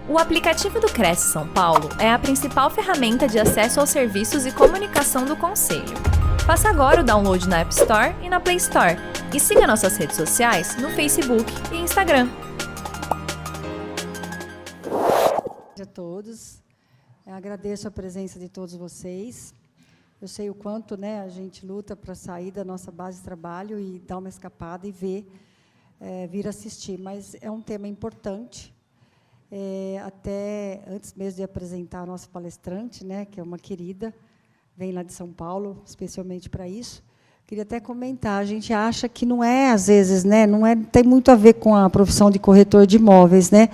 O aplicativo do Cresce São Paulo é a principal ferramenta de acesso aos serviços e comunicação do Conselho. Faça agora o download na App Store e na Play Store. E siga nossas redes sociais no Facebook e Instagram. A todos, agradeço a presença de todos vocês. Eu sei o quanto, né, a gente luta para sair da nossa base de trabalho e dar uma escapada e vir assistir, mas é um tema importante. Até antes mesmo de apresentar a nossa palestrante, né, que é uma querida, vem lá de São Paulo, especialmente para isso, queria até comentar, a gente acha que não é, às vezes, né, tem muito a ver com a profissão de corretor de imóveis, né,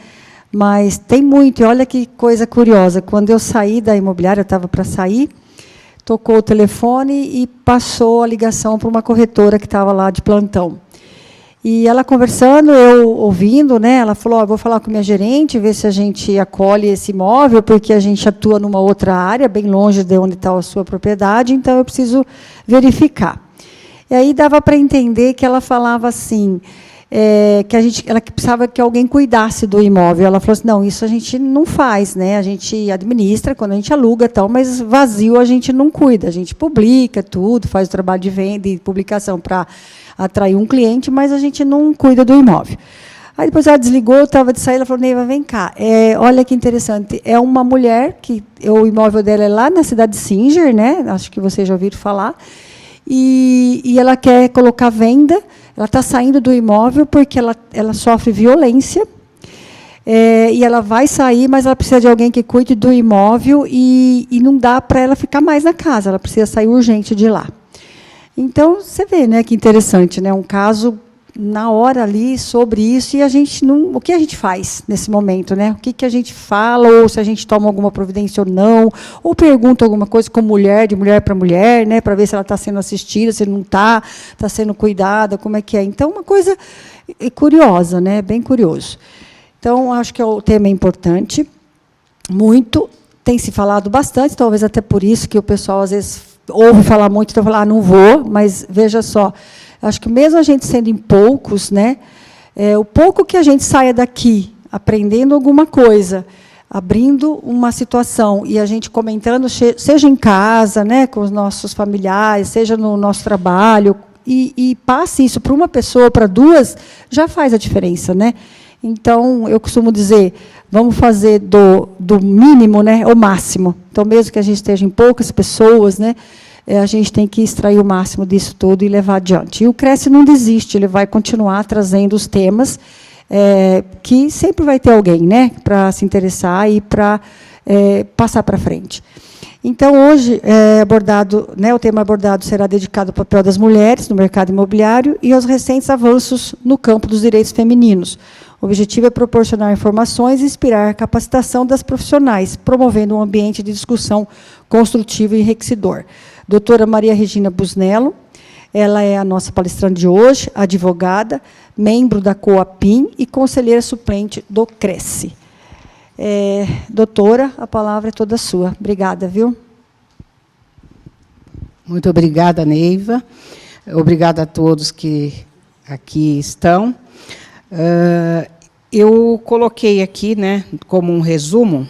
mas tem muito, e olha que coisa curiosa, quando eu saí da imobiliária, eu estava para sair, tocou o telefone e passou a ligação para uma corretora que estava lá de plantão. E ela conversando, eu ouvindo, né, ela falou, vou falar com minha gerente, ver se a gente acolhe esse imóvel, porque a gente atua numa outra área, bem longe de onde está a sua propriedade, então eu preciso verificar. E aí dava para entender que ela falava assim, ela precisava que alguém cuidasse do imóvel. Ela falou assim, não, isso a gente não faz, né? A gente administra quando a gente aluga, tal, mas vazio a gente não cuida, a gente publica tudo, faz o trabalho de venda e publicação para atrair um cliente, mas a gente não cuida do imóvel. Aí depois ela desligou, eu estava de sair, ela falou, Neiva, vem cá. Olha que interessante, é uma mulher, que o imóvel dela é lá na cidade de Singer, né? Acho que vocês já ouviram falar, e ela quer colocar à venda, ela está saindo do imóvel porque ela sofre violência, e ela vai sair, mas ela precisa de alguém que cuide do imóvel, e não dá para ela ficar mais na casa, ela precisa sair urgente de lá. Então, você vê, né, que interessante, né, um caso na hora ali sobre isso, e a gente não, o que a gente faz nesse momento, né? O que a gente fala, ou se a gente toma alguma providência ou não, ou pergunta alguma coisa com mulher, de mulher para mulher, né, para ver se ela está sendo assistida, se não está sendo cuidada, como é que é. Então, uma coisa curiosa, né, bem curioso. Então, acho que o tema é importante, muito, tem se falado bastante, talvez até por isso que o pessoal, às vezes, ouve falar muito, então fala, não vou, mas veja só, acho que mesmo a gente sendo em poucos, né, o pouco que a gente saia daqui, aprendendo alguma coisa, abrindo uma situação, e a gente comentando, seja em casa, né, com os nossos familiares, seja no nosso trabalho, e passe isso para uma pessoa, para duas, já faz a diferença, né? Então, eu costumo dizer, vamos fazer do mínimo, né, ao máximo. Então, mesmo que a gente esteja em poucas pessoas, né, a gente tem que extrair o máximo disso tudo e levar adiante. E o Cresce não desiste, ele vai continuar trazendo os temas, que sempre vai ter alguém, né, para se interessar e para passar para frente. Então, hoje, o tema abordado será dedicado ao papel das mulheres no mercado imobiliário e aos recentes avanços no campo dos direitos femininos. O objetivo é proporcionar informações e inspirar a capacitação das profissionais, promovendo um ambiente de discussão construtivo e enriquecedor. Doutora Maria Regina Busnello, ela é a nossa palestrante de hoje, advogada, membro da COAPIM e conselheira suplente do Cresce. Doutora, a palavra é toda sua. Obrigada, viu? Muito obrigada, Neiva. Obrigada a todos que aqui estão. Eu coloquei aqui, né, como um resumo,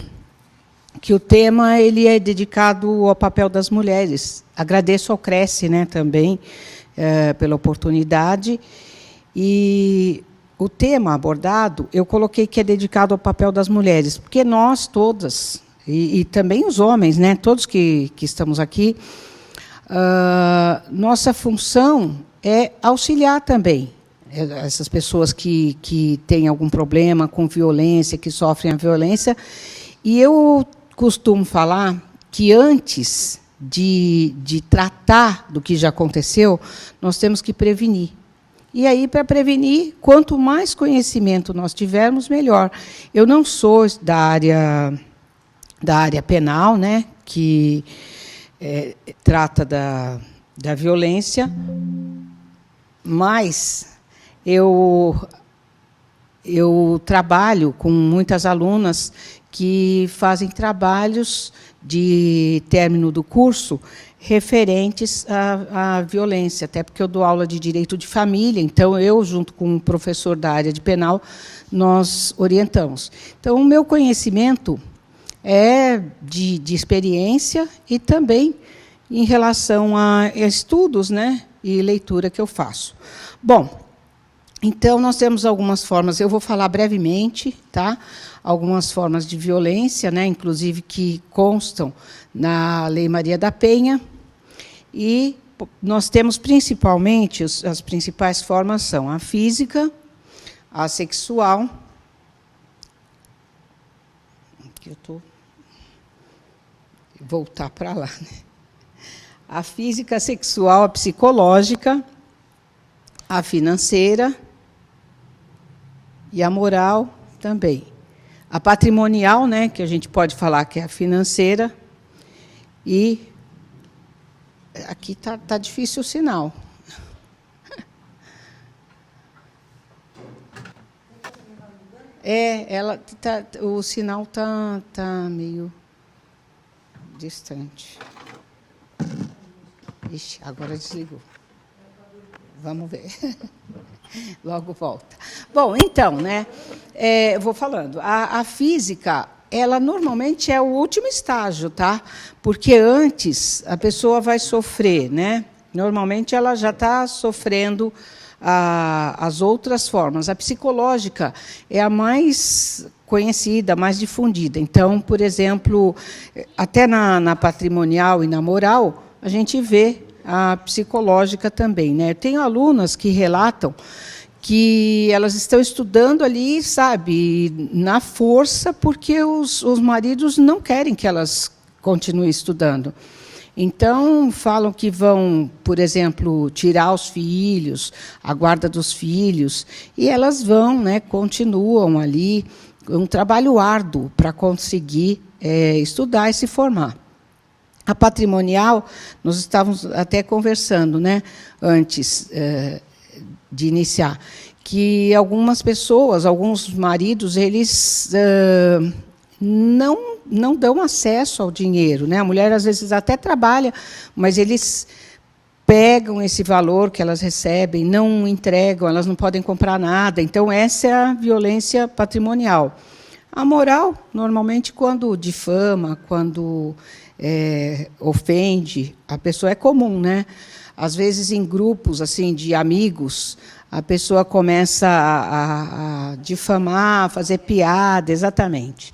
que o tema ele é dedicado ao papel das mulheres. Agradeço ao Cresce, né, também, pela oportunidade. E o tema abordado, eu coloquei que é dedicado ao papel das mulheres, porque nós todas, e também os homens, né, todos que estamos aqui, nossa função é auxiliar também essas pessoas que têm algum problema com violência, que sofrem a violência. E eu costumo falar que, antes de tratar do que já aconteceu, nós temos que prevenir. E aí, para prevenir, quanto mais conhecimento nós tivermos, melhor. Eu não sou da área penal, né, que trata da violência, mas eu eu trabalho com muitas alunas que fazem trabalhos de término do curso referentes à violência, até porque eu dou aula de direito de família, então eu, junto com um professor da área de penal, nós orientamos. Então, o meu conhecimento é de experiência e também em relação a estudos, né, e leitura que eu faço. Bom, então, nós temos algumas formas, eu vou falar brevemente, tá? Algumas formas de violência, né, inclusive que constam na Lei Maria da Penha, e nós temos principalmente, as principais formas são a física, a sexual, aqui eu estou voltar para lá, né? A física, a sexual, a psicológica, a financeira e a moral também. A patrimonial, né, que a gente pode falar que é a financeira, e aqui tá difícil o sinal. O sinal tá meio distante. Ixi, agora desligou. Vamos ver. Logo volta. Bom, então, né, vou falando. A física, ela normalmente é o último estágio, tá? Porque antes a pessoa vai sofrer, né? Normalmente ela já está sofrendo as outras formas. A psicológica é a mais conhecida, mais difundida. Então, por exemplo, até na patrimonial e na moral, a gente vê a psicológica também, né? Eu tenho alunas que relatam que elas estão estudando ali, sabe, na força, porque os maridos não querem que elas continuem estudando. Então, falam que vão, por exemplo, tirar os filhos, a guarda dos filhos, e elas vão, né, continuam ali, um trabalho árduo para conseguir estudar e se formar. A patrimonial, nós estávamos até conversando, né, antes de iniciar, que algumas pessoas, alguns maridos, eles não dão acesso ao dinheiro, né? A mulher, às vezes, até trabalha, mas eles pegam esse valor que elas recebem, não entregam, elas não podem comprar nada. Então, essa é a violência patrimonial. A moral, normalmente, quando difama, quando ofende, a pessoa é comum, né? Às vezes, em grupos assim de amigos, a pessoa começa a difamar, a fazer piada, exatamente.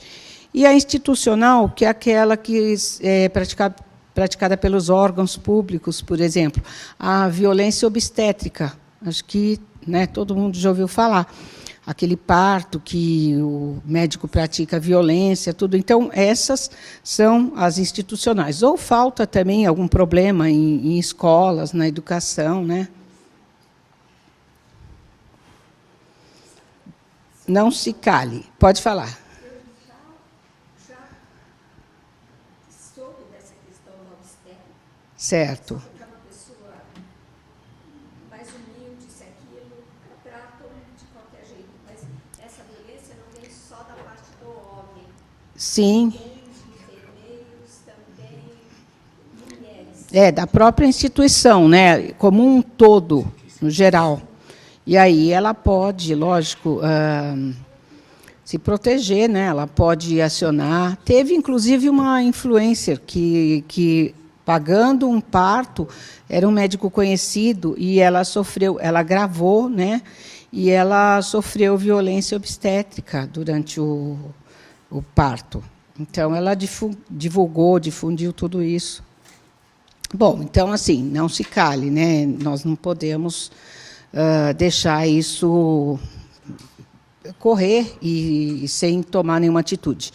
E a institucional, que é aquela que é praticada pelos órgãos públicos, por exemplo, a violência obstétrica. Acho que, né, todo mundo já ouviu falar. Aquele parto que o médico pratica violência, tudo. Então, essas são as institucionais. Ou falta também algum problema em escolas, na educação, né? Não se cale. Pode falar. Eu já soube dessa questão da obstétrica. Certo. Porque é uma pessoa mais humilde, isso e aquilo, tratam de qualquer jeito. Mas essa violência não vem só da parte do homem. Sim. Tem enfermeiros também, mulheres. Da própria instituição, né, como um todo, no geral. E aí ela pode, lógico, se proteger, né? Ela pode acionar. Teve, inclusive, uma influencer que pagando um parto, era um médico conhecido, e ela gravou, né? E ela sofreu violência obstétrica durante o parto. Então, ela divulgou, difundiu tudo isso. Bom, então, assim, não se cale, né? Nós não podemos deixar isso correr e sem tomar nenhuma atitude.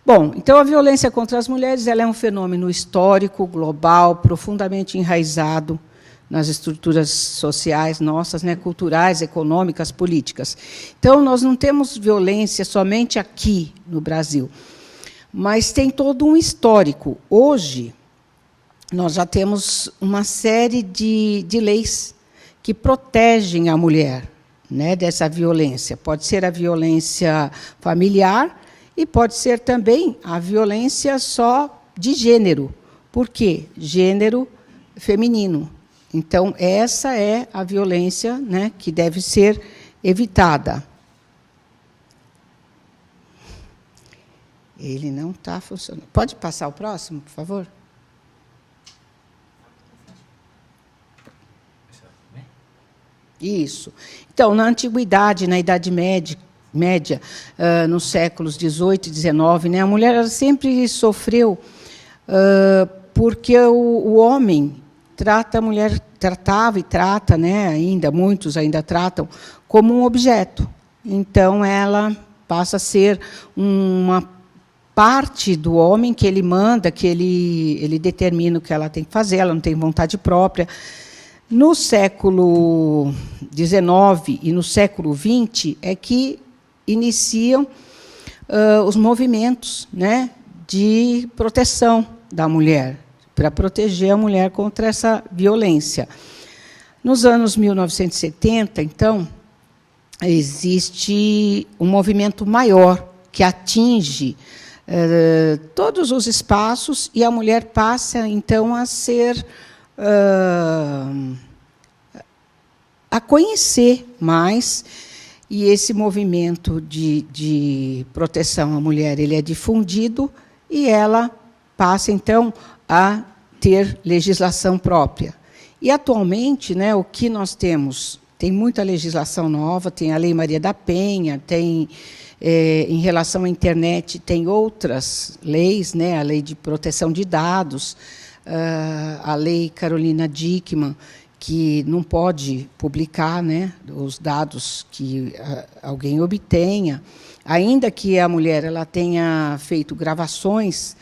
Bom, então a violência contra as mulheres ela é um fenômeno histórico, global, profundamente enraizado nas estruturas sociais nossas, né, culturais, econômicas, políticas. Então, nós não temos violência somente aqui no Brasil, mas tem todo um histórico. Hoje, nós já temos uma série de leis que protegem a mulher, né, dessa violência. Pode ser a violência familiar e pode ser também a violência só de gênero. Por quê? Gênero feminino. Então, essa é a violência, né, que deve ser evitada. Ele não está funcionando. Pode passar o próximo, por favor? Isso. Então, na antiguidade, na Idade Média, nos séculos XVIII e XIX, né, a mulher ela sempre sofreu porque o homem trata a mulher, tratava e trata, né, ainda, muitos ainda tratam, como um objeto. Então, ela passa a ser uma parte do homem que ele manda, que ele determina o que ela tem que fazer, ela não tem vontade própria. No século XIX e no século XX é que iniciam os movimentos, né, de proteção da mulher, para proteger a mulher contra essa violência. Nos anos 1970, então, existe um movimento maior que atinge todos os espaços e a mulher passa, então, a ser a conhecer mais, e esse movimento de proteção à mulher ele é difundido e ela passa, então, a ter legislação própria. E, atualmente, né, o que nós temos? Tem muita legislação nova, tem a Lei Maria da Penha, tem, em relação à internet, tem outras leis, né, a Lei de Proteção de Dados, a Lei Carolina Dickmann, que não pode publicar, né, os dados que alguém obtenha, ainda que a mulher ela tenha feito gravações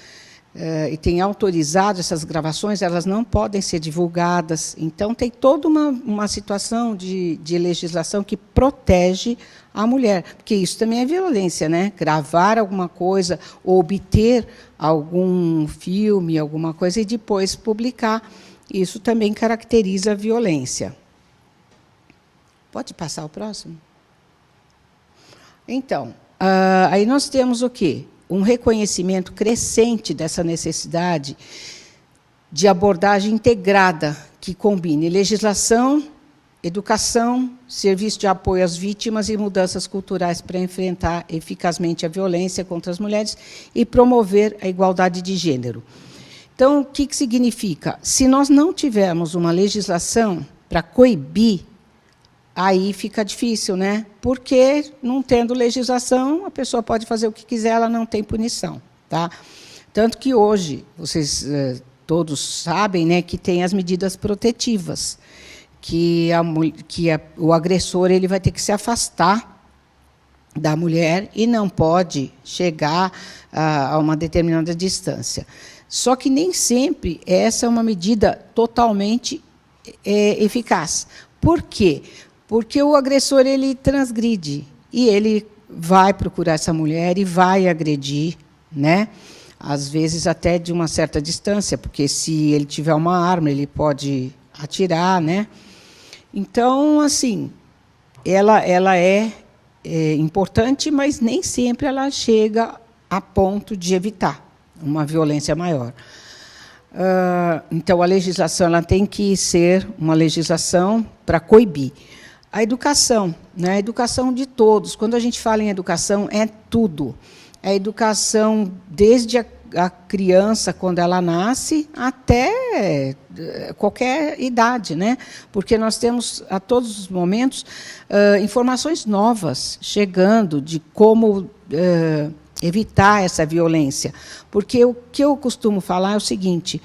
e tenha autorizado essas gravações, elas não podem ser divulgadas. Então, tem toda uma situação de legislação que protege a mulher, porque isso também é violência, né? Gravar alguma coisa, ou obter algum filme, alguma coisa, e depois publicar. Isso também caracteriza a violência. Pode passar o próximo? Então, aí nós temos o quê? Um reconhecimento crescente dessa necessidade de abordagem integrada, que combine legislação, educação, serviço de apoio às vítimas e mudanças culturais para enfrentar eficazmente a violência contra as mulheres e promover a igualdade de gênero. Então, o que significa? Se nós não tivermos uma legislação para coibir, aí fica difícil, né? Porque, não tendo legislação, a pessoa pode fazer o que quiser, ela não tem punição. Tá? Tanto que hoje, vocês todos sabem, né, que tem as medidas protetivas, que o agressor ele vai ter que se afastar da mulher e não pode chegar a uma determinada distância. Só que nem sempre essa é uma medida totalmente eficaz. Por quê? Porque o agressor ele transgride e ele vai procurar essa mulher e vai agredir, né? Às vezes até de uma certa distância, porque se ele tiver uma arma, ele pode atirar, né? Então, assim, ela é importante, mas nem sempre ela chega a ponto de evitar uma violência maior. Então, a legislação ela tem que ser uma legislação para coibir. A educação, né? A educação de todos. Quando a gente fala em educação, é tudo. É educação desde a criança, quando ela nasce, até qualquer idade, né? Porque nós temos, a todos os momentos, informações novas chegando de como evitar essa violência. Porque o que eu costumo falar é o seguinte: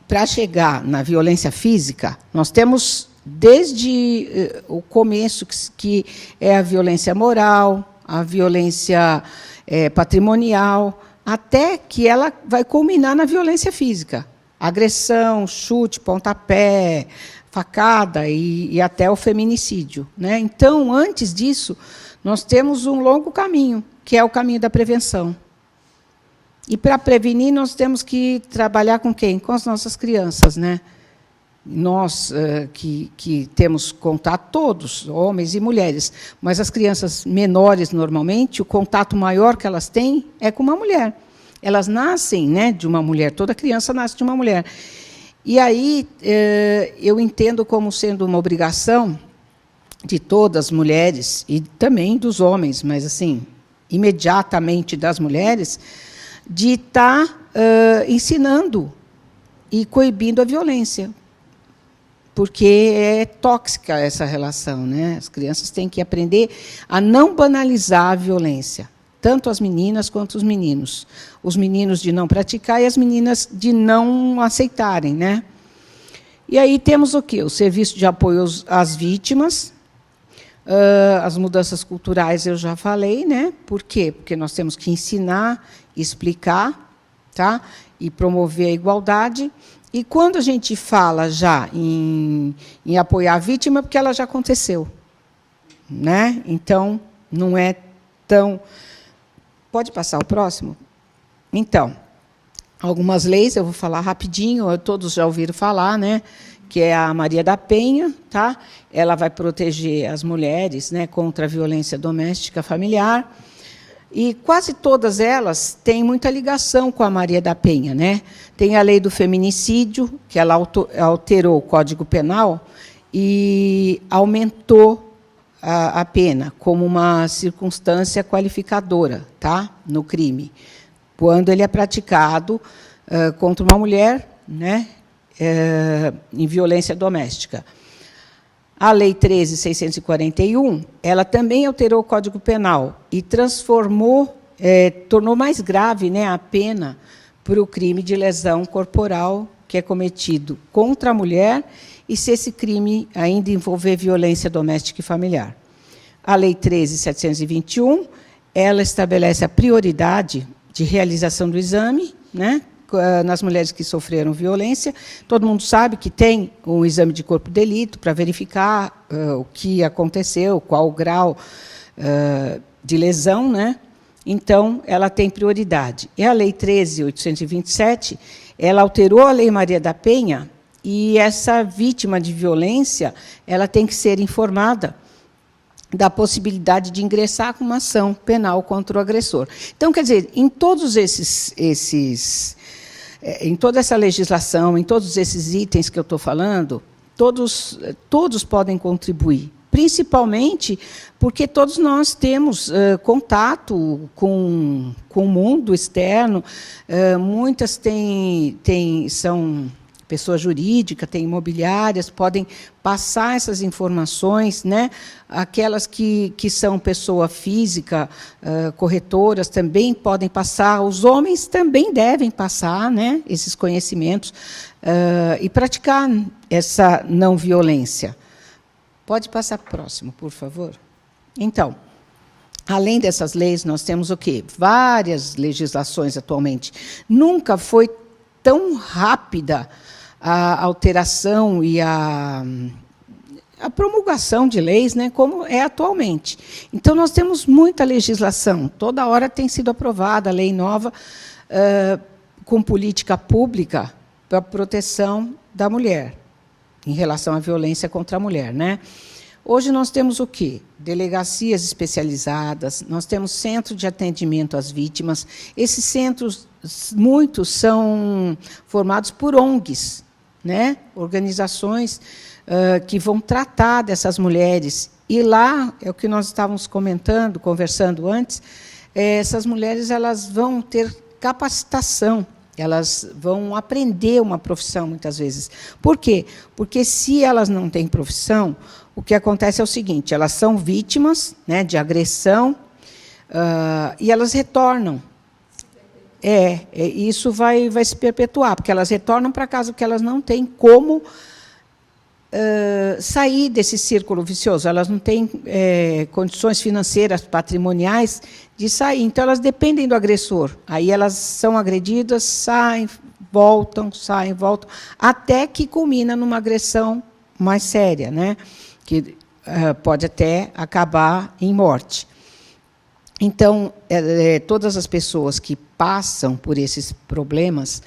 para chegar na violência física, nós temos, desde o começo, que é a violência moral, a violência patrimonial, até que ela vai culminar na violência física. Agressão, chute, pontapé, facada e até o feminicídio, né? Então, antes disso, nós temos um longo caminho, que é o caminho da prevenção. E, para prevenir, nós temos que trabalhar com quem? Com as nossas crianças, né? nós que temos contato, todos, homens e mulheres, mas as crianças menores, normalmente, o contato maior que elas têm é com uma mulher. Elas nascem, né, de uma mulher, toda criança nasce de uma mulher. E aí eu entendo como sendo uma obrigação de todas as mulheres, e também dos homens, mas assim, imediatamente das mulheres, de estar ensinando e coibindo a violência. Porque é tóxica essa relação, né? As crianças têm que aprender a não banalizar a violência, tanto as meninas quanto os meninos. Os meninos de não praticar e as meninas de não aceitarem, né? E aí temos o quê? O serviço de apoio às vítimas, as mudanças culturais eu já falei, né? Por quê? Porque nós temos que ensinar, explicar, tá? E promover a igualdade. E quando a gente fala já em apoiar a vítima, é porque ela já aconteceu, né? Então, não é tão... Pode passar o próximo? Então, algumas leis, eu vou falar rapidinho, todos já ouviram falar, né? Que é a Maria da Penha, tá? Ela vai proteger as mulheres, né, contra a violência doméstica familiar. E quase todas elas têm muita ligação com a Maria da Penha, né? Tem a lei do feminicídio, que ela alterou o Código Penal e aumentou a pena como uma circunstância qualificadora, tá? No crime, quando ele é praticado contra uma mulher, né? Em violência doméstica. A Lei 13.641, ela também alterou o Código Penal e transformou, tornou mais grave, né, a pena para o crime de lesão corporal que é cometido contra a mulher e se esse crime ainda envolver violência doméstica e familiar. A Lei 13.721, ela estabelece a prioridade de realização do exame, né, nas mulheres que sofreram violência. Todo mundo sabe que tem um exame de corpo de delito para verificar o que aconteceu, qual o grau de lesão, né? Então, ela tem prioridade. E a Lei 13.827, ela alterou a Lei Maria da Penha, e essa vítima de violência ela tem que ser informada da possibilidade de ingressar com uma ação penal contra o agressor. Então, quer dizer, em todos em toda essa legislação, em todos esses itens que eu estou falando, todos podem contribuir, principalmente porque todos nós temos contato com o mundo externo, muitas são pessoa jurídica, têm imobiliárias, podem passar essas informações, né? Aquelas que são pessoa física, corretoras, também podem passar, os homens também devem passar, né, esses conhecimentos e praticar essa não violência. Pode passar próximo, por favor? Então, além dessas leis, nós temos o quê? Várias legislações atualmente. Nunca foi tão rápida a alteração e a promulgação de leis, né, como é atualmente. Então, nós temos muita legislação, toda hora tem sido aprovada a lei nova com política pública para a proteção da mulher, em relação à violência contra a mulher, né? Hoje nós temos o quê? Delegacias especializadas, nós temos centro de atendimento às vítimas. Esses centros, muitos são formados por ONGs, né? Organizações que vão tratar dessas mulheres. E lá, é o que nós estávamos conversando antes, essas mulheres elas vão ter capacitação, elas vão aprender uma profissão, muitas vezes. Por quê? Porque, se elas não têm profissão, o que acontece é o seguinte, elas são vítimas, né, de agressão, e elas retornam. Isso vai se perpetuar, porque elas retornam para casa, porque elas não têm como sair desse círculo vicioso, elas não têm condições financeiras, patrimoniais, de sair. Então, elas dependem do agressor. Aí elas são agredidas, saem, voltam, até que culmina numa agressão mais séria, né? Que pode até acabar em morte. Então, todas as pessoas que passam por esses problemas,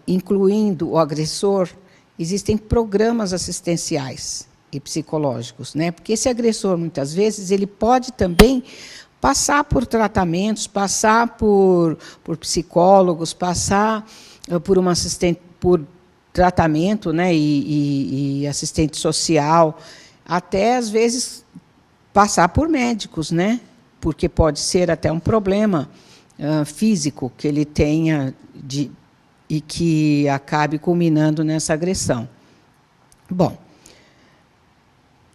incluindo o agressor, existem programas assistenciais e psicológicos, né? Porque esse agressor, muitas vezes, ele pode também passar por tratamentos, passar por psicólogos, passar por uma assistente, por tratamento, né? E assistente social, até, às vezes, passar por médicos, né? Porque pode ser até um problema físico que ele tenha e que acabe culminando nessa agressão. Bom,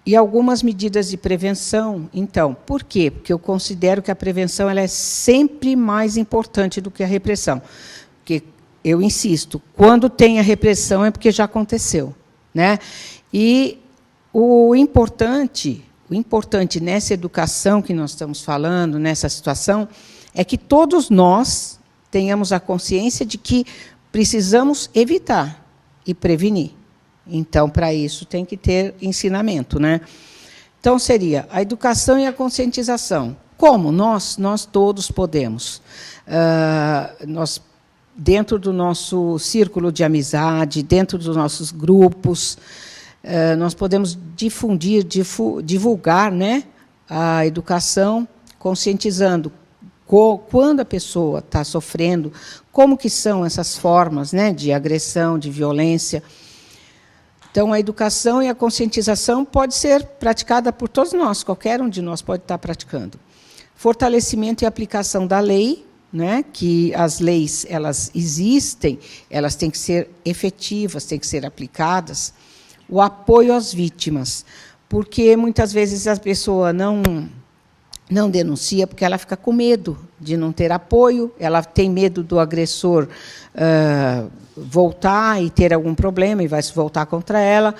e algumas medidas de prevenção, então, por quê? Porque eu considero que a prevenção ela é sempre mais importante do que a repressão. Porque, eu insisto, quando tem a repressão é porque já aconteceu, né? E o importante nessa educação que nós estamos falando, nessa situação, é que todos nós tenhamos a consciência de que precisamos evitar e prevenir. Então, para isso, tem que ter ensinamento, né? Então, seria a educação e a conscientização. Como? Nós todos podemos. Nós, dentro do nosso círculo de amizade, dentro dos nossos grupos, nós podemos divulgar, né, a educação, conscientizando quando a pessoa está sofrendo, como que são essas formas, né, de agressão, de violência. Então, a educação e a conscientização pode ser praticada por todos nós, qualquer um de nós pode estar praticando. Fortalecimento e aplicação da lei, né, que as leis elas existem, elas têm que ser efetivas, têm que ser aplicadas. O apoio às vítimas, porque muitas vezes a pessoa não denuncia porque ela fica com medo de não ter apoio, ela tem medo do agressor voltar e ter algum problema e vai se voltar contra ela.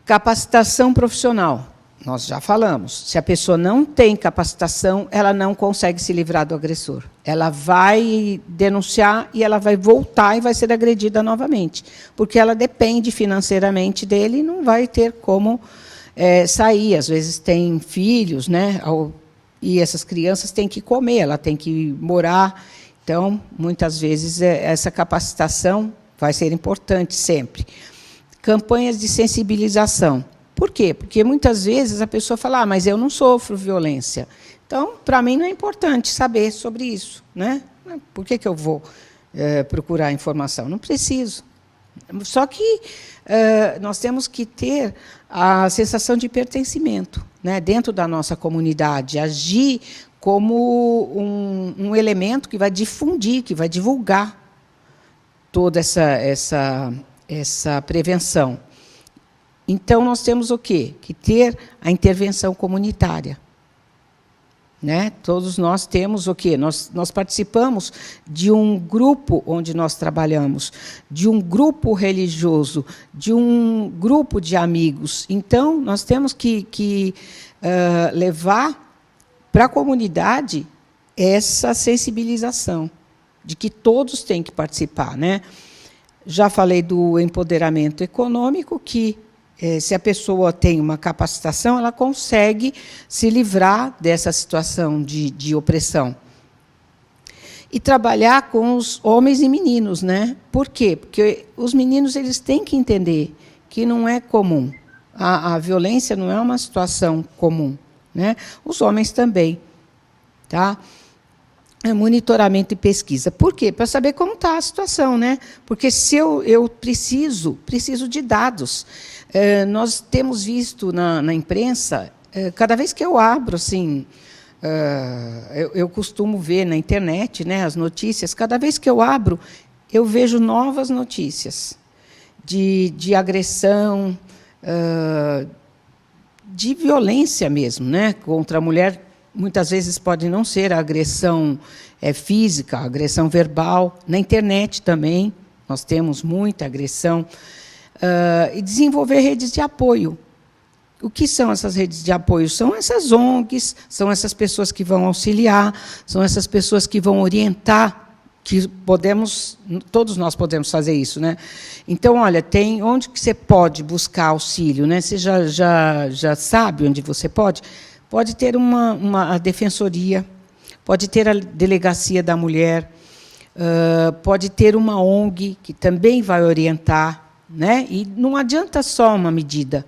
Capacitação profissional, nós já falamos. Se a pessoa não tem capacitação, ela não consegue se livrar do agressor. Ela vai denunciar e ela vai voltar e vai ser agredida novamente, porque ela depende financeiramente dele e não vai ter como sair. Às vezes tem filhos, né? E essas crianças têm que comer, ela tem que morar. Então, muitas vezes, essa capacitação vai ser importante sempre. Campanhas de sensibilização. Por quê? Porque, muitas vezes, a pessoa fala, mas eu não sofro violência. Então, para mim, não é importante saber sobre isso, né? Por que eu vou procurar informação? Não preciso. Só que nós temos que ter a sensação de pertencimento, né, dentro da nossa comunidade, agir como um elemento que vai difundir, que vai divulgar toda essa prevenção. Então, nós temos o quê? Que ter a intervenção comunitária. Né? Todos nós temos o quê? Nós participamos de um grupo onde nós trabalhamos, de um grupo religioso, de um grupo de amigos. Então, nós temos que levar para a comunidade essa sensibilização de que todos têm que participar, né? Já falei do empoderamento econômico, que se a pessoa tem uma capacitação, ela consegue se livrar dessa situação de opressão. E trabalhar com os homens e meninos, né? Por quê? Porque os meninos eles têm que entender que não é comum. A violência não é uma situação comum, né? Os homens também. Tá? Monitoramento e pesquisa. Por quê? Para saber como está a situação, né? Porque se eu preciso de dados. Nós temos visto na imprensa, cada vez que eu abro, assim, eu costumo ver na internet, né, as notícias, cada vez que eu abro, eu vejo novas notícias de agressão, de violência mesmo, né, contra a mulher. Muitas vezes pode não ser a agressão física, a agressão verbal. Na internet também, nós temos muita agressão. E desenvolver redes de apoio. O que são essas redes de apoio? São essas ONGs, são essas pessoas que vão auxiliar, são essas pessoas que vão orientar, que todos nós podemos fazer isso, né? Então, olha, tem onde que você pode buscar auxílio, né? Você já sabe onde você pode? Pode ter uma defensoria, pode ter a delegacia da mulher, pode ter uma ONG que também vai orientar, né? E não adianta só uma medida.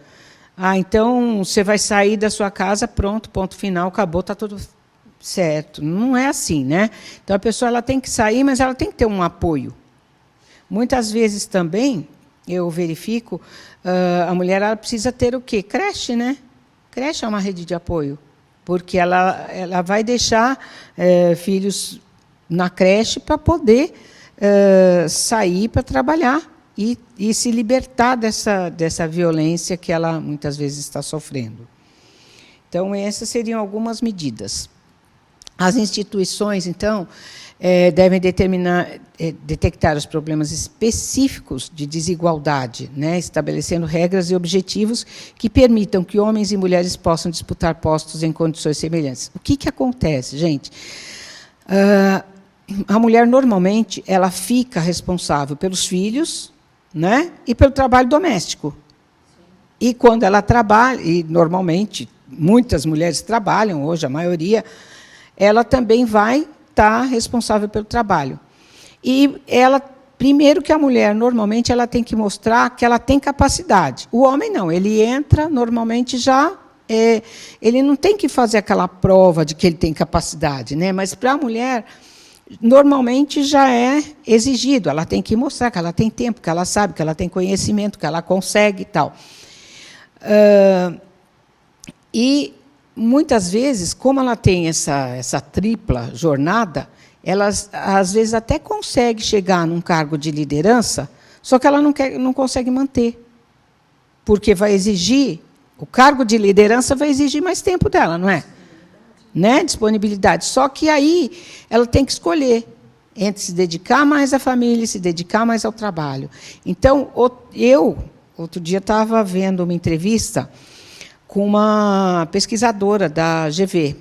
Ah, então você vai sair da sua casa, pronto, ponto final, acabou, está tudo certo. Não é assim, né? Então a pessoa ela tem que sair, mas ela tem que ter um apoio. Muitas vezes também, eu verifico, a mulher ela precisa ter o quê? Creche, né? Creche é uma rede de apoio, porque ela vai deixar filhos na creche para poder sair para trabalhar e se libertar dessa violência que ela muitas vezes está sofrendo. Então, essas seriam algumas medidas. As instituições, então, devem detectar os problemas específicos de desigualdade, né, estabelecendo regras e objetivos que permitam que homens e mulheres possam disputar postos em condições semelhantes. O que acontece, gente? A mulher, normalmente, ela fica responsável pelos filhos, né, e pelo trabalho doméstico. E quando ela trabalha, e normalmente muitas mulheres trabalham, hoje a maioria, ela também vai estar responsável pelo trabalho. E ela, primeiro que a mulher, normalmente, ela tem que mostrar que ela tem capacidade. O homem não, ele entra, normalmente, já... ele não tem que fazer aquela prova de que ele tem capacidade, né? Mas, para a mulher, normalmente, já é exigido. Ela tem que mostrar que ela tem tempo, que ela sabe, que ela tem conhecimento, que ela consegue e tal. E, muitas vezes, como ela tem essa tripla jornada, ela, às vezes, até consegue chegar num cargo de liderança, só que ela não consegue manter. Porque vai exigir, o cargo de liderança vai exigir mais tempo dela, não é? Né? Disponibilidade. Só que aí ela tem que escolher entre se dedicar mais à família e se dedicar mais ao trabalho. Então, eu, outro dia, estava vendo uma entrevista com uma pesquisadora da GV.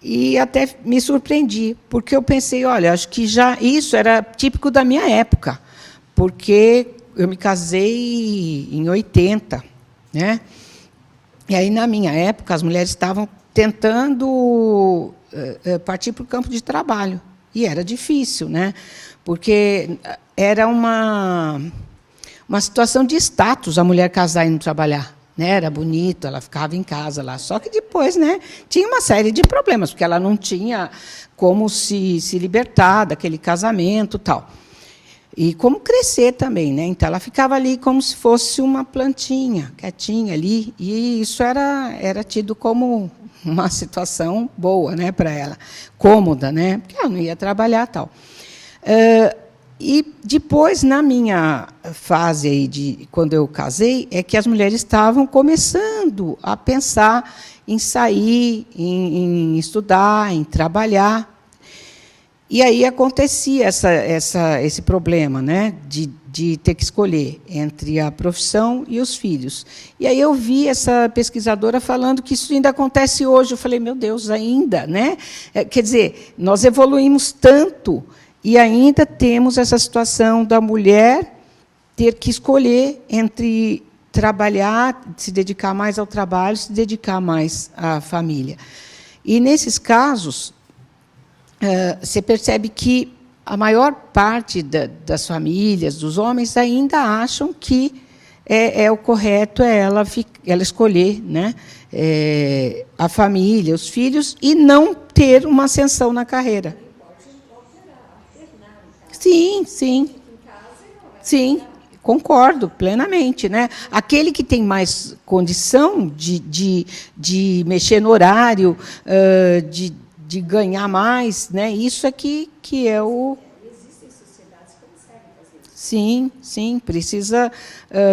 E até me surpreendi, porque eu pensei, olha, acho que já isso era típico da minha época, porque eu me casei em 80, né? E aí, na minha época, as mulheres estavam tentando partir para o campo de trabalho. E era difícil, né? Porque era uma situação de status a mulher casar e não trabalhar. Né, era bonito, ela ficava em casa lá. Só que depois, né, tinha uma série de problemas, porque ela não tinha como se libertar daquele casamento e tal. E como crescer também. Né? Então, ela ficava ali como se fosse uma plantinha, quietinha ali. E isso era tido como uma situação boa, né, para ela, cômoda, né, porque ela não ia trabalhar e tal. E depois, na minha fase aí quando eu casei, é que as mulheres estavam começando a pensar em sair, em estudar, em trabalhar. E aí acontecia esse problema, né, de ter que escolher entre a profissão e os filhos. E aí eu vi essa pesquisadora falando que isso ainda acontece hoje. Eu falei, meu Deus, ainda, né? Quer dizer, nós evoluímos tanto. E ainda temos essa situação da mulher ter que escolher entre trabalhar, se dedicar mais ao trabalho, se dedicar mais à família. E, nesses casos, você percebe que a maior parte das famílias, dos homens, ainda acham que o correto é ela escolher, né, a família, os filhos, e não ter uma ascensão na carreira. Sim, sim. Sim, concordo plenamente. Né? Aquele que tem mais condição de mexer no horário, de ganhar mais, né? Isso é que é o... Existem sociedades que conseguem fazer isso. Sim, sim, precisa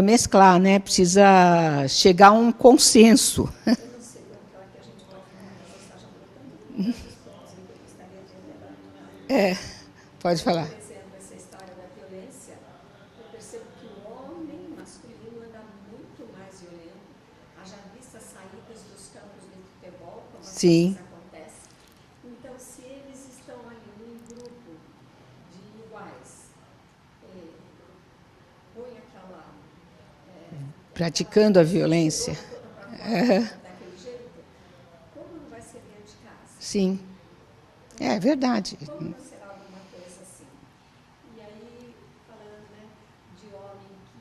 mesclar, né? Precisa chegar a um consenso. Eu não sei, aquela que a gente pode falar, mas está já colocando muitos pontos que eu gostaria de levantar. Pode falar. Por exemplo, essa história da violência, eu percebo que o homem masculino anda muito mais violento. Haja vista saídas dos campos de futebol, como às vezes acontece. Então, se eles estão ali num grupo de iguais, põe aquela... praticando a violência. Daquele jeito, como não vai ser dentro de casa? Sim. É verdade. Como não será alguma coisa assim? E aí, falando, né, de homem que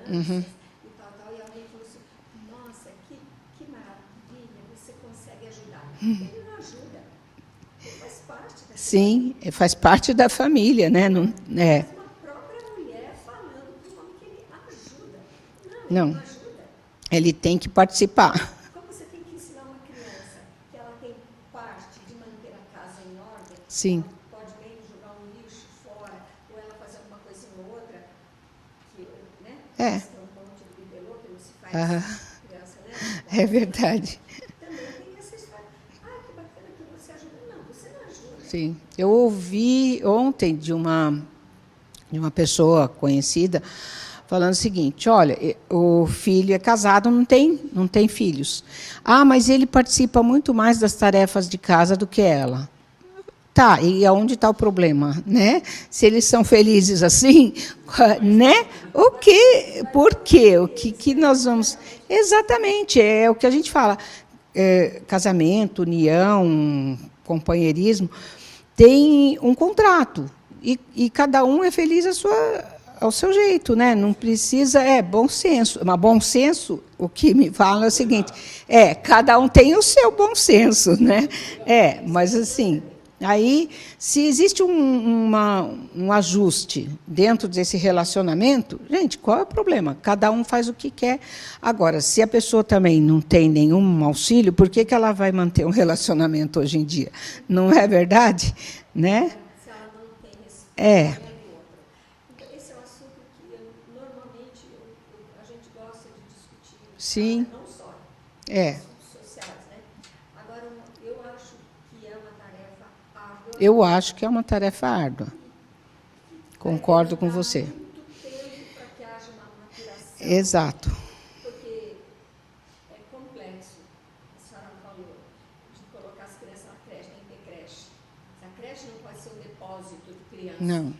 e tal, e alguém falou assim, nossa, que maravilha, você consegue ajudar. Ele não ajuda, ele faz parte da Sim, faz parte da família, né? Não, é. Mas uma própria mulher falando para o homem que ele ajuda. Não. Ele não ajuda. Ele tem que participar. Como você tem que ensinar uma criança que ela tem parte de manter a casa em ordem, Sim. ela pode bem jogar um lixo fora, ou ela fazer alguma coisa ou outra, que, né? É. Tem um monte de bibelô que não se faz criança, né? É verdade. Também tem essa história. Ah, que bacana que você ajuda. Não, você não ajuda. Sim. Eu ouvi ontem de uma pessoa conhecida falando o seguinte, olha, o filho é casado, não tem filhos. Ah, mas ele participa muito mais das tarefas de casa do que ela. Tá, e aonde está o problema, né? Se eles são felizes assim, né? O quê? Por quê? O que nós vamos... Exatamente, é o que a gente fala. Casamento, união, companheirismo, tem um contrato. E cada um é feliz ao seu jeito, né? Não precisa... bom senso. Mas bom senso, o que me fala é o seguinte, cada um tem o seu bom senso, né? Mas assim... Aí, se existe um ajuste dentro desse relacionamento, gente, qual é o problema? Cada um faz o que quer. Agora, se a pessoa também não tem nenhum auxílio, por que ela vai manter um relacionamento hoje em dia? Não é verdade? Né? Se ela não tem respeito do outro. Então, esse é um assunto que normalmente a gente gosta de discutir. Sim. Não só. Sociais, né? Agora, eu acho que é uma tarefa árdua. Eu acho que é uma tarefa árdua. Concordo com você. Muito tempo para que haja uma maturação. Exato. Porque é complexo, a senhora falou, de colocar as crianças na creche, tem que ter creche. A creche não pode ser um depósito de crianças. Não.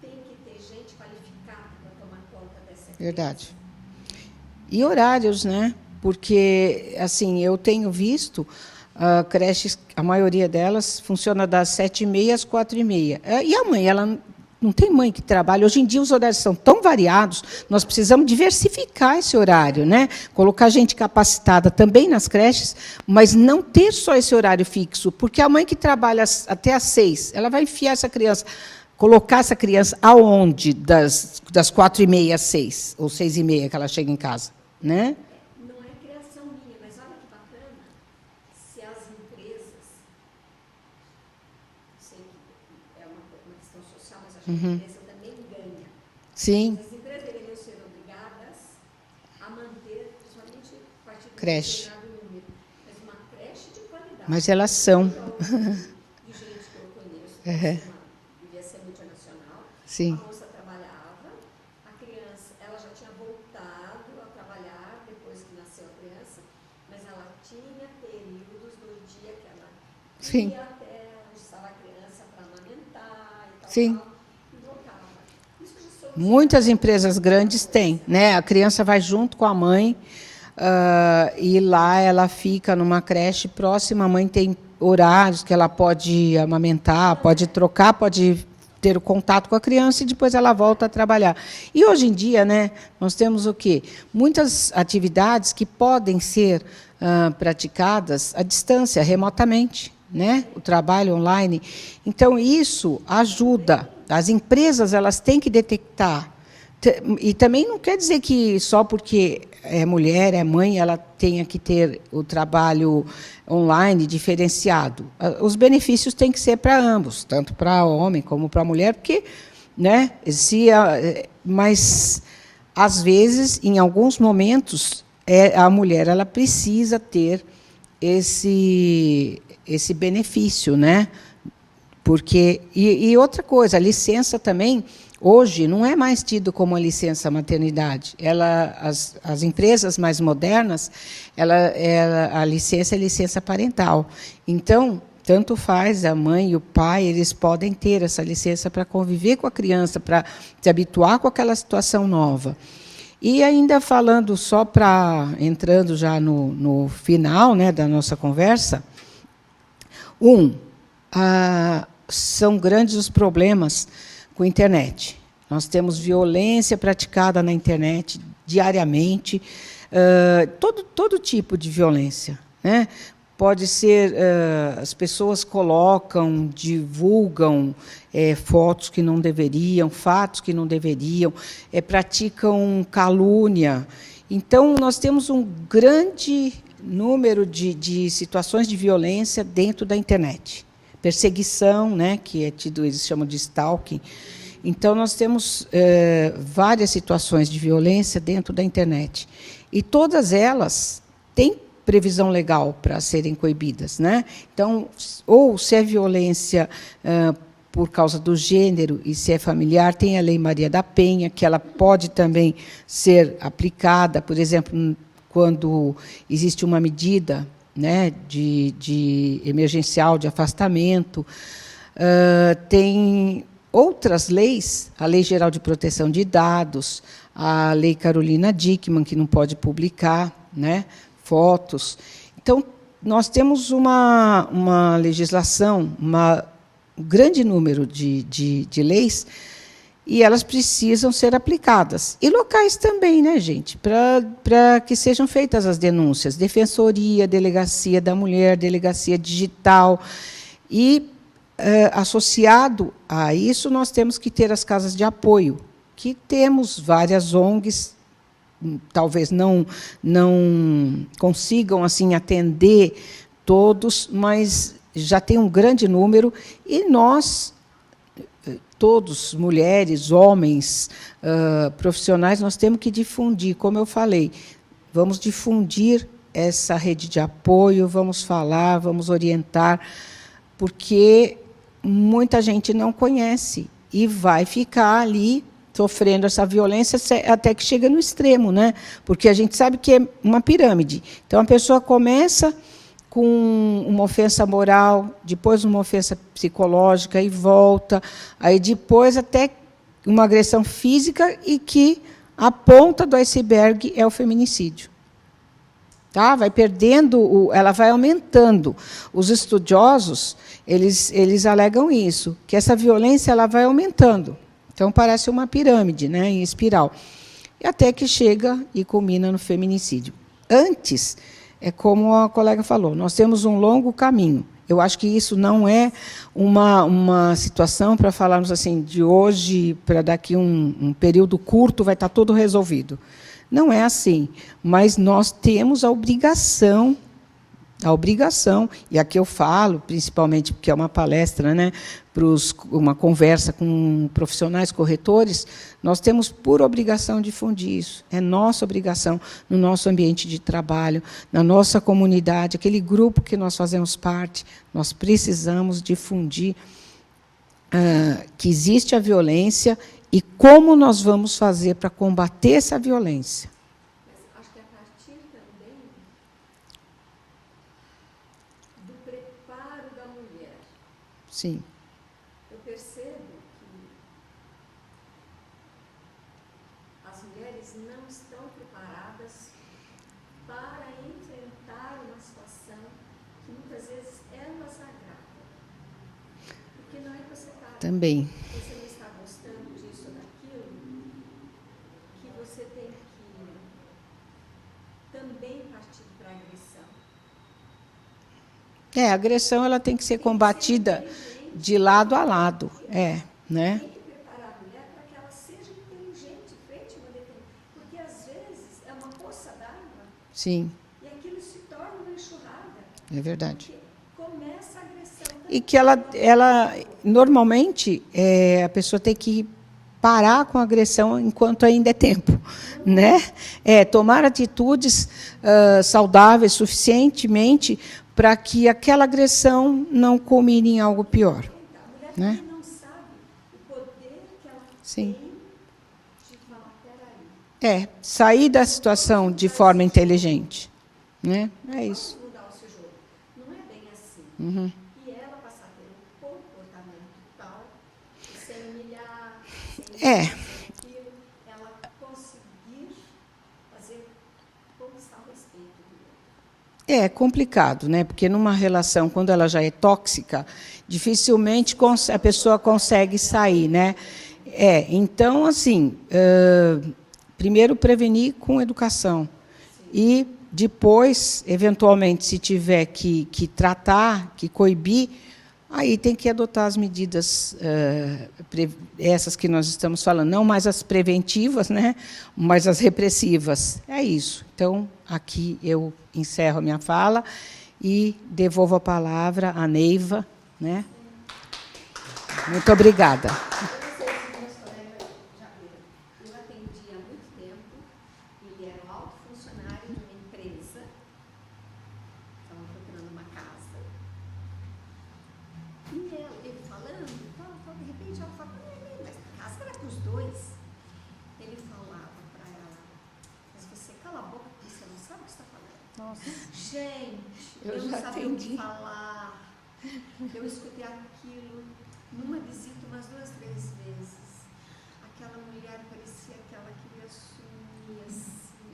Tem que ter gente qualificada para tomar conta dessa criança. Verdade. E horários, né? Porque, assim, eu tenho visto creches, a maioria delas funciona das 7h30 às 4h30. E a mãe, ela não tem mãe que trabalha. Hoje em dia os horários são tão variados, nós precisamos diversificar esse horário, né? Colocar gente capacitada também nas creches, mas não ter só esse horário fixo, porque a mãe que trabalha até às 6, ela vai enfiar essa criança, colocar essa criança aonde? Das 4h30 às 6, ou 6h30 que ela chega em casa, né? Não é criação minha, mas olha que bacana, se as empresas, sei que é uma questão social, mas acho que a empresa também ganha. Sim. As empresas deveriam ser obrigadas a manter, principalmente a partir de Creche. um determinado número, mas uma creche de qualidade. Mas elas são. De gente que eu conheço, devia ser multinacional. Sim. A moça trabalhava, a criança, ela já tinha voltado a trabalhar depois que nasceu a criança, mas ela tinha períodos do dia que ela Sim. ia até onde estava a criança para amamentar e tal, Sim. e voltava. Isso já sou Muitas empresas grandes têm, né? A criança vai junto com a mãe e lá ela fica numa creche próxima. A mãe tem horários que ela pode amamentar, pode trocar, pode ter o contato com a criança e depois ela volta a trabalhar. E hoje em dia, né, nós temos o quê? Muitas atividades que podem ser praticadas à distância, remotamente, né? O trabalho online. Então, isso ajuda. As empresas elas têm que detectar. E também não quer dizer que só porque é mulher, é mãe, ela tenha que ter o trabalho online diferenciado. Os benefícios têm que ser para ambos, tanto para homem como para mulher, porque, né, mas, às vezes, em alguns momentos, a mulher ela precisa ter esse benefício, né? Porque, e outra coisa, a licença também, hoje, não é mais tido como a licença maternidade. As empresas mais modernas, a licença é licença parental. Então, tanto faz a mãe e o pai, eles podem ter essa licença para conviver com a criança, para se habituar com aquela situação nova. E ainda falando, entrando já no final, né, da nossa conversa, são grandes os problemas com a internet. Nós temos violência praticada na internet diariamente, todo tipo de violência, né? Pode ser, as pessoas colocam, divulgam fotos que não deveriam, fatos que não deveriam, praticam calúnia. Então, nós temos um grande número de situações de violência dentro da internet. Perseguição, né, que eles chamam de stalking. Então, nós temos várias situações de violência dentro da internet. E todas elas têm previsão legal para serem coibidas, né? Então, ou se é violência por causa do gênero e se é familiar, tem a Lei Maria da Penha, que ela pode também ser aplicada, por exemplo, quando existe uma medida, né, de emergencial, de afastamento. Tem outras leis, a Lei Geral de Proteção de Dados, a Lei Carolina Dickmann, que não pode publicar, né, fotos. Então, nós temos uma legislação, um grande número de leis, e elas precisam ser aplicadas. E locais também, né, gente, para que sejam feitas as denúncias. Defensoria, Delegacia da Mulher, Delegacia Digital. E, associado a isso, nós temos que ter as casas de apoio, que temos várias ONGs, talvez não consigam assim atender todos, mas já tem um grande número, e nós, todos, mulheres, homens, profissionais, nós temos que difundir, como eu falei, vamos difundir essa rede de apoio, vamos falar, vamos orientar, porque muita gente não conhece e vai ficar ali sofrendo essa violência até que chega no extremo, né? Porque a gente sabe que é uma pirâmide. Então, a pessoa começa com uma ofensa moral, depois uma ofensa psicológica e volta, aí depois até uma agressão física, e que a ponta do iceberg é o feminicídio. Tá? Vai perdendo, ela vai aumentando. Os estudiosos, eles alegam isso, que essa violência ela vai aumentando. Então, parece uma pirâmide, né, em espiral. E até que chega e culmina no feminicídio. Antes, é como a colega falou, nós temos um longo caminho. Eu acho que isso não é uma situação para falarmos assim, de hoje para daqui um período curto vai estar tudo resolvido. Não é assim, mas nós temos a obrigação, e aqui eu falo, principalmente porque é uma palestra, né, uma conversa com profissionais corretores, nós temos por obrigação difundir isso. É nossa obrigação no nosso ambiente de trabalho, na nossa comunidade, aquele grupo que nós fazemos parte, nós precisamos difundir que existe a violência e como nós vamos fazer para combater essa violência. Mas acho que a partir também do preparo da mulher. Sim. Eu percebo que as mulheres não estão preparadas para enfrentar uma situação que muitas vezes elas agradam. Porque não é que você está... Também. Você não está gostando disso ou daquilo, que você tem que também partir para a agressão. A agressão ela tem que ser combatida de lado a lado. Né? Tem que preparar a mulher para que ela seja inteligente frente a uma determinada... Porque, às vezes, é uma poça d'água. Sim. E aquilo se torna uma enxurrada. É verdade. Porque começa a agressão também. E que ela normalmente, a pessoa tem que parar com a agressão enquanto ainda é tempo, né? Tomar atitudes saudáveis suficientemente para que aquela agressão não culmine em algo pior. A mulher Né? também não sabe o poder que ela Sim. tem de falar, peraí, Sair da situação de forma inteligente. Né? É isso. vamos mudar o seu jogo. Não é bem assim. Uhum. E ela passar a ter um comportamento tal, sem humilhar, sem aquilo, ela conseguir conquistar o respeito do outro. É complicado, né? Porque numa relação, quando ela já é tóxica, dificilmente a pessoa consegue sair, né? Então, assim, primeiro prevenir com educação. E depois, eventualmente, se tiver que tratar, que coibir, aí tem que adotar as medidas, essas que nós estamos falando, não mais as preventivas, né, mas as repressivas. É isso. Então, aqui eu encerro a minha fala e devolvo a palavra à Neiva, né? Muito obrigada. Eu atendi há muito tempo, ele era um alto funcionário de uma empresa, estavam procurando uma casa. E ele falando, de repente ela falava, mas a casa era para os dois. Ele falava para ela, mas você cala a boca porque você não sabe o que você está falando. Nossa. Gente, Eu não já sabia o que atendi. falar. Eu escutei aquilo numa visita umas 2, 3 vezes. Aquela mulher parecia que ela queria sumir, assim,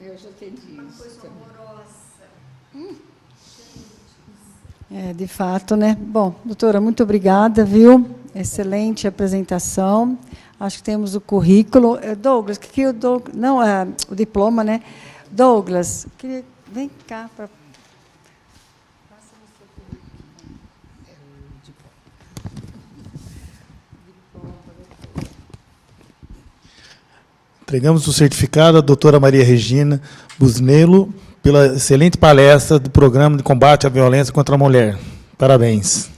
Eu já entendi uma isso coisa também. horrorosa. É, de fato, né? Bom, doutora, muito obrigada, viu? Excelente apresentação. Acho que temos o currículo. Douglas, que o Douglas, não, o diploma, né? Douglas, vem cá para. Entregamos o certificado à doutora Maria Regina Busnello pela excelente palestra do Programa de Combate à Violência contra a Mulher. Parabéns.